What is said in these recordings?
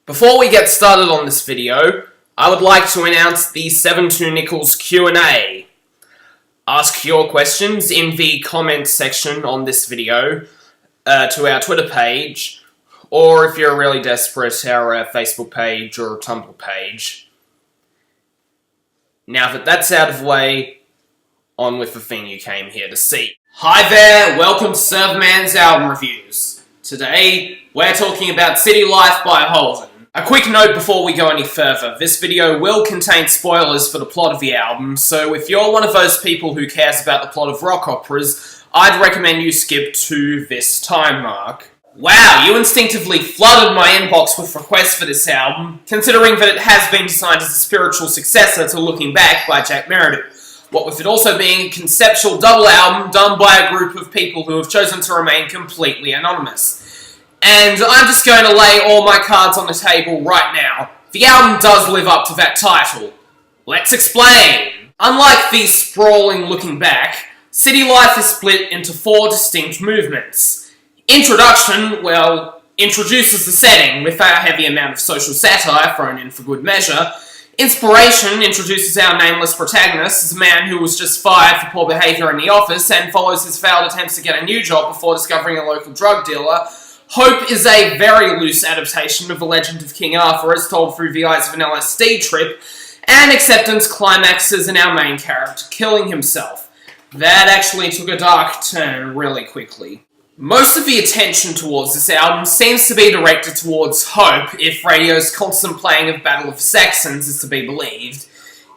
Before we get started on this video, I would like to announce the 72 Nickels Q&A. Ask your questions in the comments section on this video to our Twitter page, or if you're really desperate, our Facebook page or Tumblr page. Now that that's out of the way, on with the thing you came here to see. Hi there, welcome to Serverman's Album Reviews. Today, we're talking about City Life by Holden. A quick note before we go any further, this video will contain spoilers for the plot of the album, so if you're one of those people who cares about the plot of rock operas, I'd recommend you skip to this time mark. Wow, you instinctively flooded my inbox with requests for this album, considering that it has been designed as a spiritual successor to Looking Back by Jack Merridew. What with it also being a conceptual double album done by a group of people who have chosen to remain completely anonymous. And I'm just going to lay all my cards on the table right now. The album does live up to that title. Let's explain! Unlike the sprawling Looking Back, City Life is split into 4 distinct movements. Introduction, well, introduces the setting with a heavy amount of social satire thrown in for good measure. Inspiration introduces our nameless protagonist as a man who was just fired for poor behaviour in the office and follows his failed attempts to get a new job before discovering a local drug dealer. Hope is a very loose adaptation of the legend of King Arthur as told through the eyes of an LSD trip, and acceptance climaxes in our main character killing himself. That actually took a dark turn really quickly. Most of the attention towards this album seems to be directed towards Hope, if radio's constant playing of Battle of the Saxons is to be believed.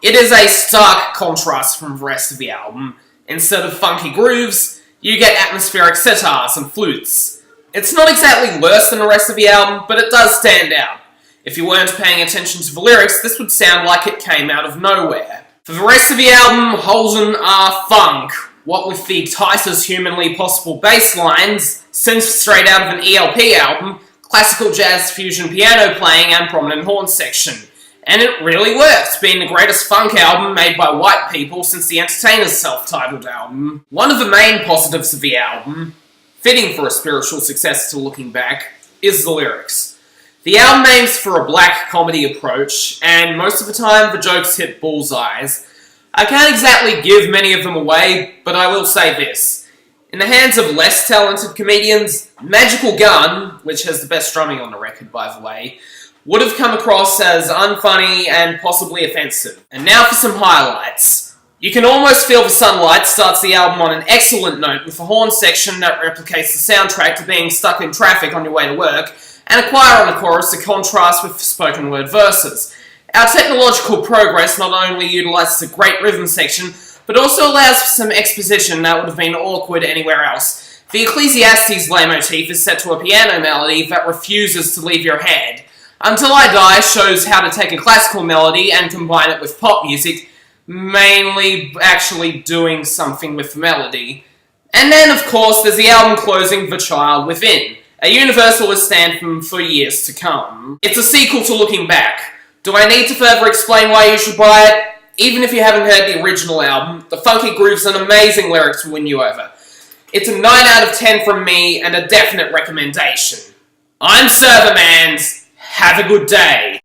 It is a stark contrast from the rest of the album. Instead of funky grooves, you get atmospheric sitars and flutes. It's not exactly worse than the rest of the album, but it does stand out. If you weren't paying attention to the lyrics, this would sound like it came out of nowhere. For the rest of the album, Holden are funk. What with the tightest humanly possible bass lines, synth straight out of an ELP album, classical jazz fusion piano playing and prominent horn section. And it really works, being the greatest funk album made by white people since The Entertainer's self-titled album. One of the main positives of the album, fitting for a spiritual successor to Looking Back, is the lyrics. The album aims for a black comedy approach, and most of the time the jokes hit bullseyes. I can't exactly give many of them away, but I will say this. In the hands of less talented comedians, Magical Gun, which has the best drumming on the record by the way, would have come across as unfunny and possibly offensive. And now for some highlights. You can almost feel the sunlight starts the album on an excellent note with a horn section that replicates the soundtrack to being stuck in traffic on your way to work, and a choir on the chorus to contrast with the spoken word verses. Our technological progress not only utilises a great rhythm section, but also allows for some exposition that would have been awkward anywhere else. The Ecclesiastes leitmotif is set to a piano melody that refuses to leave your head. Until I Die shows how to take a classical melody and combine it with pop music, mainly actually doing something with the melody. And then, of course, there's the album closing The Child Within, a universalist anthem for years to come. It's a sequel to Looking Back. Do I need to further explain why you should buy it? Even if you haven't heard the original album, the funky grooves and amazing lyrics will win you over. It's a 9 out of 10 from me and a definite recommendation. I'm Servermans. Have a good day.